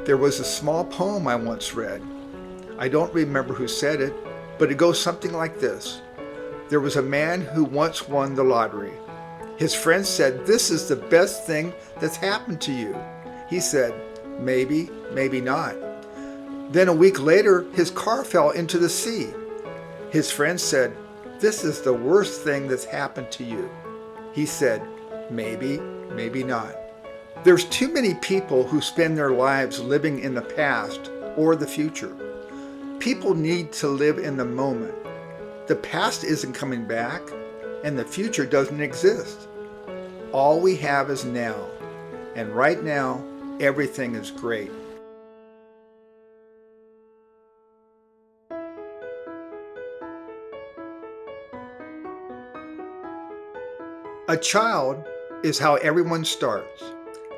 There was a small poem I once read. I don't remember who said it, but it goes something like this. There was a man who once won the lottery. His friends said, "This is the best thing that's happened to you." He said, "Maybe, maybe not." Then a week later, his car fell into the sea. His friends said, "This is the worst thing that's happened to you." He said, "Maybe, maybe not." There's too many people who spend their lives living in the past or the future. People need to live in the moment. The past isn't coming back, and the future doesn't exist. All we have is now, and right now, everything is great. A child is how everyone starts.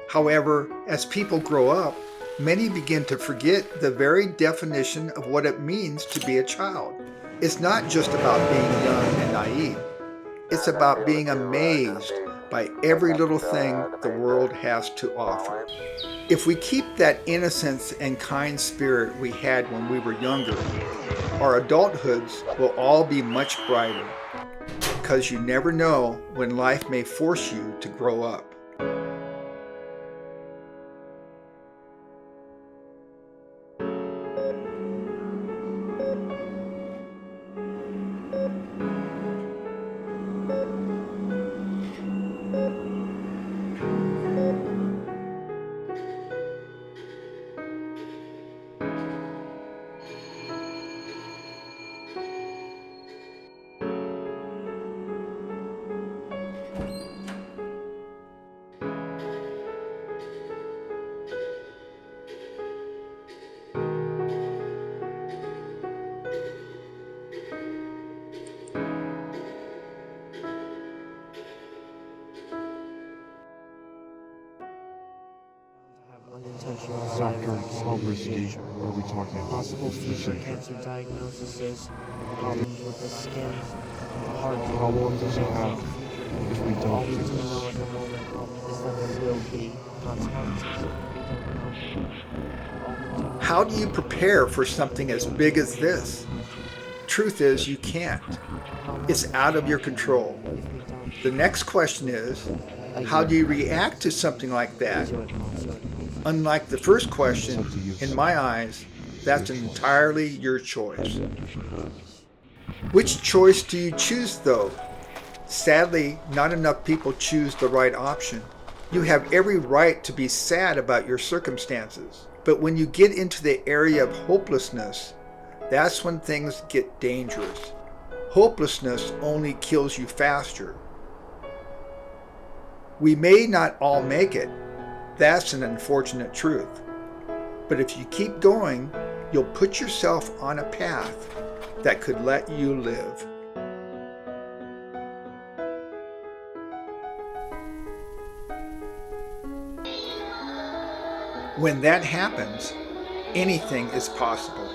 However, as people grow up, many begin to forget the very definition of what it means to be a child. It's not just about being young and naive. It's about being amazed by every little thing the world has to offer. If we keep that innocence and kind spirit we had when we were younger, our adulthoods will all be much brighter, because you never know when life may force you to grow up. Doctor, how risky are we talking about? Possible future cancer diagnoses, problems with the skin, heart. How long does it have if we All don't we do do know this? at the moment is that there will be consequences. How do you prepare for something as big as this? Truth is, you can't. It's out of your control. The next question is, how do you react to something like that? Unlike the first question, in my eyes, that's entirely your choice. Which choice do you choose, though? Sadly, not enough people choose the right option. You have every right to be sad about your circumstances, but when you get into the area of hopelessness, that's when things get dangerous. Hopelessness only kills you faster. We may not all make it. That's an unfortunate truth. But if you keep going, you'll put yourself on a path that could let you live. When that happens, anything is possible.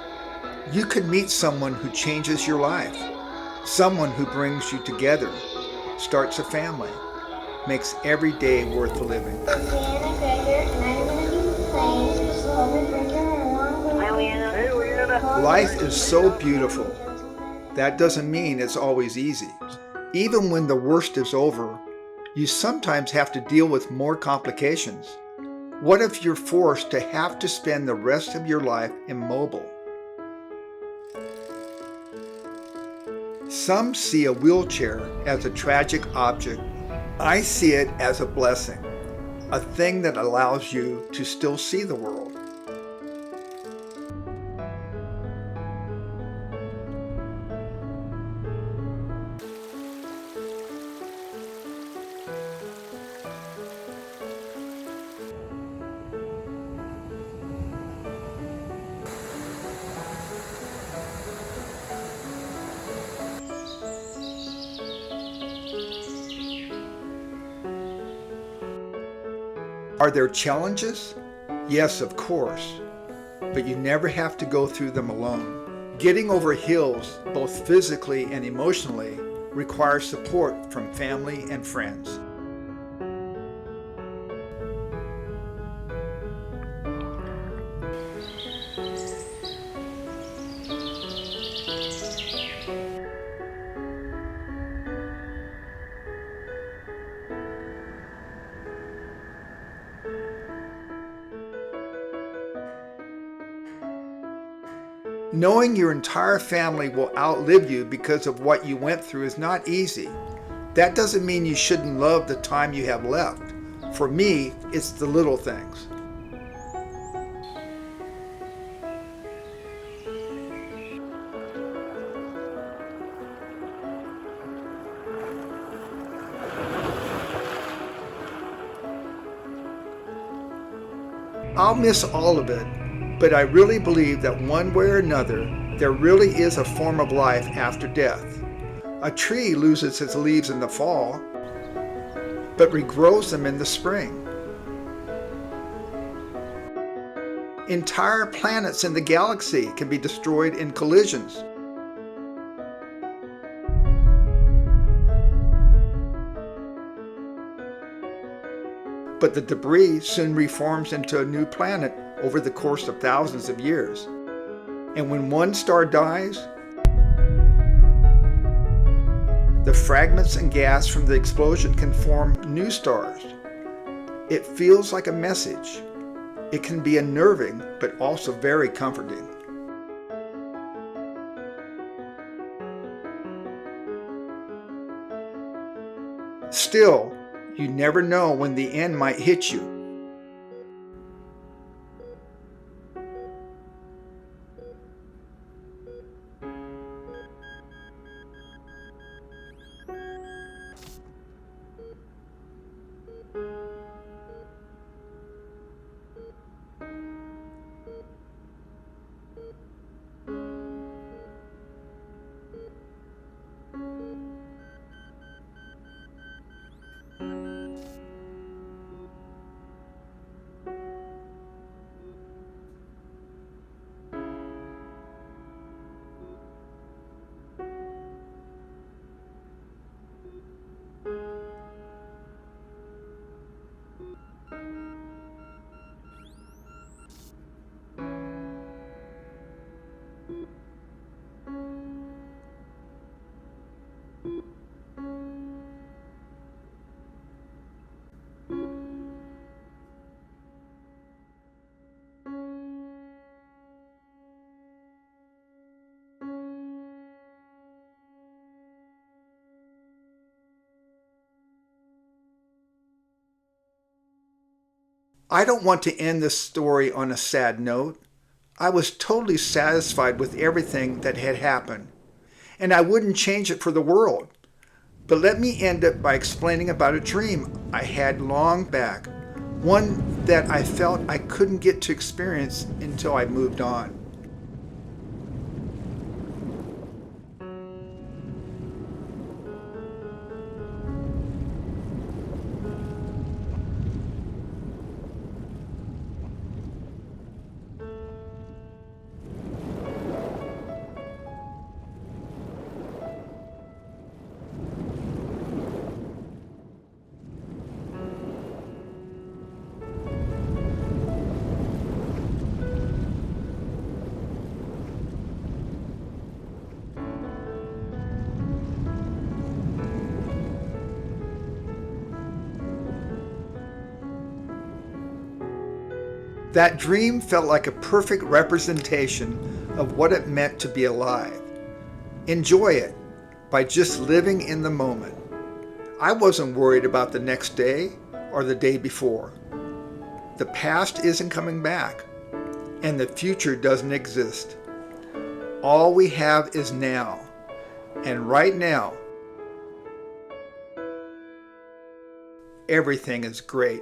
You could meet someone who changes your life, someone who brings you together, starts a family, makes every day worth living. I'm Logan Greger, and I'm going to be playing Logan Greger along with Life is so beautiful. That doesn't mean it's always easy. Even when the worst is over, you sometimes have to deal with more complications. What if you're forced to have to spend the rest of your life immobile? Some see a wheelchair as a tragic object. I see it as a blessing, a thing that allows you to still see the world. Are there challenges? Yes, of course, but you never have to go through them alone. Getting over hills, both physically and emotionally, requires support from family and friends. Knowing your entire family will outlive you because of what you went through is not easy. That doesn't mean you shouldn't love the time you have left. For me, it's the little things. I'll miss all of it, but I really believe that one way or another, there really is a form of life after death. A tree loses its leaves in the fall, but regrows them in the spring. Entire planets in the galaxy can be destroyed in collisions. But the debris soon reforms into a new planet over the course of thousands of years. And when one star dies, the fragments and gas from the explosion can form new stars. It feels like a message. It can be unnerving, but also very comforting. Still, you never know when the end might hit you. I don't want to end this story on a sad note. I was totally satisfied with everything that had happened, and I wouldn't change it for the world. But let me end it by explaining about a dream I had long back, one that I felt I couldn't get to experience until I moved on. That dream felt like a perfect representation of what it meant to be alive. Enjoy it by just living in the moment. I wasn't worried about the next day or the day before. The past isn't coming back, and the future doesn't exist. All we have is now, and right now, everything is great.